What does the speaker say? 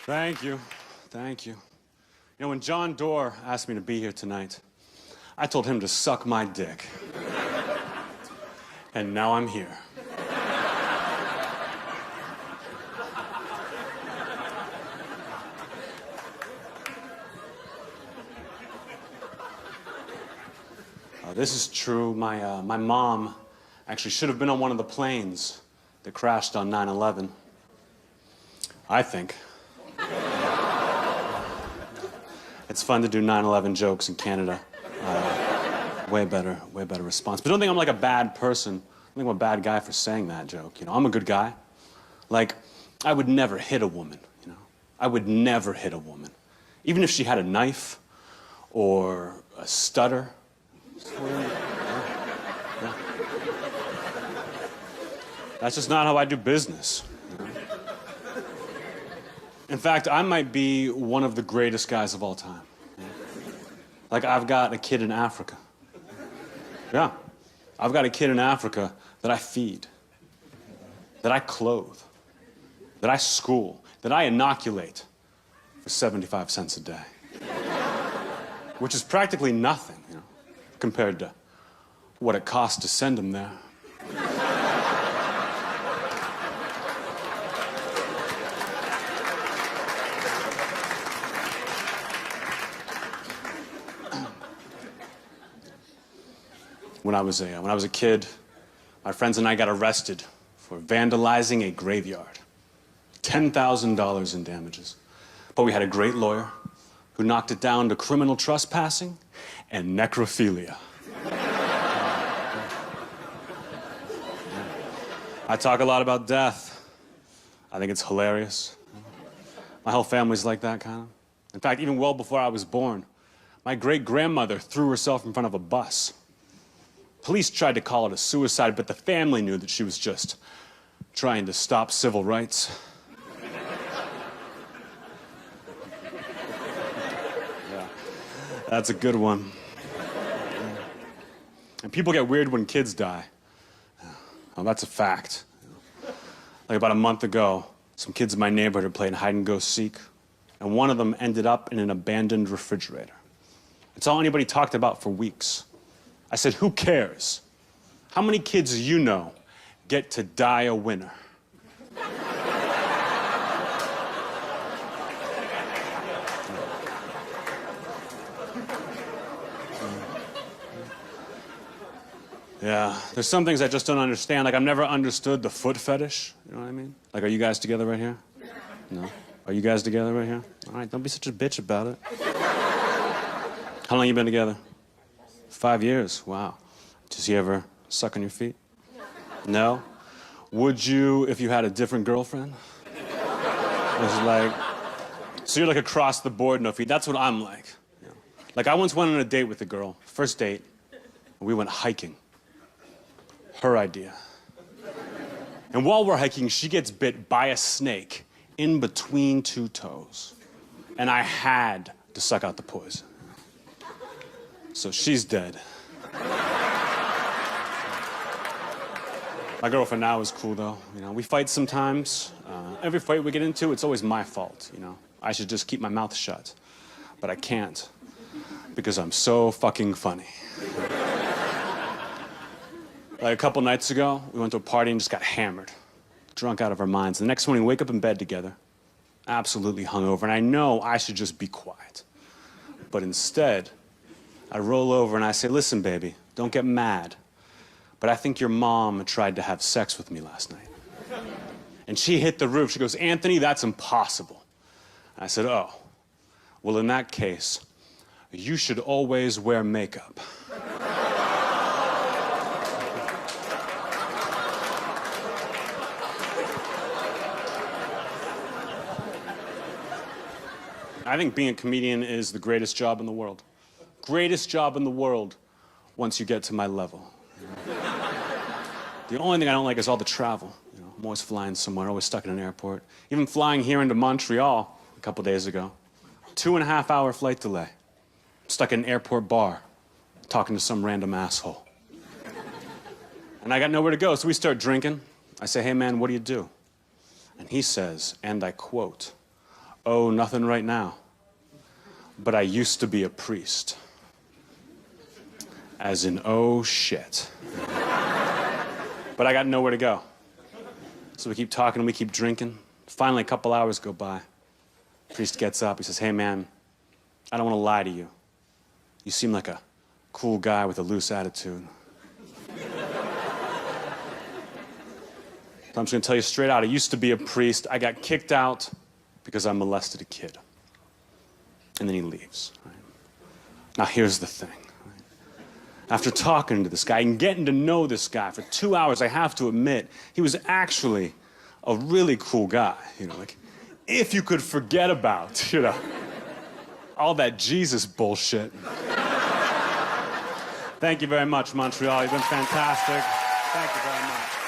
Thank you. Thank you. You know, when John Doerr asked me to be here tonight, I told him to suck my dick. And now I'm here. This is true. My mom actually should have been on one of the planes that crashed on 9/11. I think. It's fun to do 9/11 jokes in Canada. Way better response. But don't think I'm like a bad person. I think I'm a bad guy for saying that joke. You know, I'm a good guy. Like, I would never hit a woman, you know. I would never hit a woman. Even if she had a knife or a stutter. Yeah. That's just not how I do business. You know? In fact, I might be one of the greatest guys of all time. You know? Like, I've got a kid in Africa. Yeah. I've got a kid in Africa that I feed, that I clothe, that I school, that I inoculate for 75 cents a day. Which is practically nothing, you know, compared to what it costs to send him there. When I was a kid, my friends and I got arrested for vandalizing a graveyard. $10,000 in damages. But we had a great lawyer who knocked it down to criminal trespassing and necrophilia. I talk a lot about death. I think it's hilarious. My whole family's like that, kind of. In fact, even well before I was born, my great-grandmother threw herself in front of a bus. Police tried to call it a suicide, but the family knew that she was just trying to stop civil rights. Yeah, that's a good one. And people get weird when kids die. Well, that's a fact. Like about a month ago, some kids in my neighborhood are playing hide and go seek, and one of them ended up in an abandoned refrigerator. It's all anybody talked about for weeks. I said, who cares? How many kids do you know get to die a winner? Yeah, there's some things I just don't understand. Like, I've never understood the foot fetish. You know what I mean? Like, are you guys together right here? No? Are you guys together right here? All right, don't be such a bitch about it. How long you been together? 5 years. Wow. Does he ever suck on your feet? No? Would you if you had a different girlfriend? It was like, so you're like across the board, no feet. That's what I'm like. You know? Like, I once went on a date with a girl, first date, and we went hiking. Her idea. And while we're hiking, she gets bit by a snake in between two toes. And I had to suck out the poison. So she's dead. My girlfriend now is cool, though. You know, we fight sometimes. Every fight we get into, it's always my fault, you know. I should just keep my mouth shut. But I can't, because I'm so fucking funny. Like a couple nights ago, we went to a party and just got hammered. Drunk out of our minds. The next morning, we wake up in bed together, absolutely hungover, and I know I should just be quiet. But instead, I roll over and I say, listen, baby, don't get mad, but I think your mom tried to have sex with me last night. And she hit the roof. She goes, Anthony, that's impossible. I said, oh, well, in that case, you should always wear makeup. I think being a comedian is the greatest job in the world. Greatest job in the world once you get to my level. You know? The only thing I don't like is all the travel. You know, I'm always flying somewhere, always stuck in an airport. Even flying here into Montreal a couple days ago. 2.5-hour flight delay. Stuck in an airport bar, talking to some random asshole. And I got nowhere to go, so we start drinking. I say, hey man, what do you do? And he says, and I quote, Oh, nothing right now. But I used to be a priest. As in, oh shit. But I got nowhere to go. So we keep talking and we keep drinking. Finally, a couple hours go by. Priest gets up, he says, hey man, I don't want to lie to you. You seem like a cool guy with a loose attitude. So I'm just gonna tell you straight out, I used to be a priest. I got kicked out because I molested a kid. And then he leaves. Right? Now here's the thing. Right? After talking to this guy and getting to know this guy for 2 hours, I have to admit, he was actually a really cool guy. You know, like, if you could forget about, you know, all that Jesus bullshit. Thank you very much, Montreal. You've been fantastic. Thank you very much.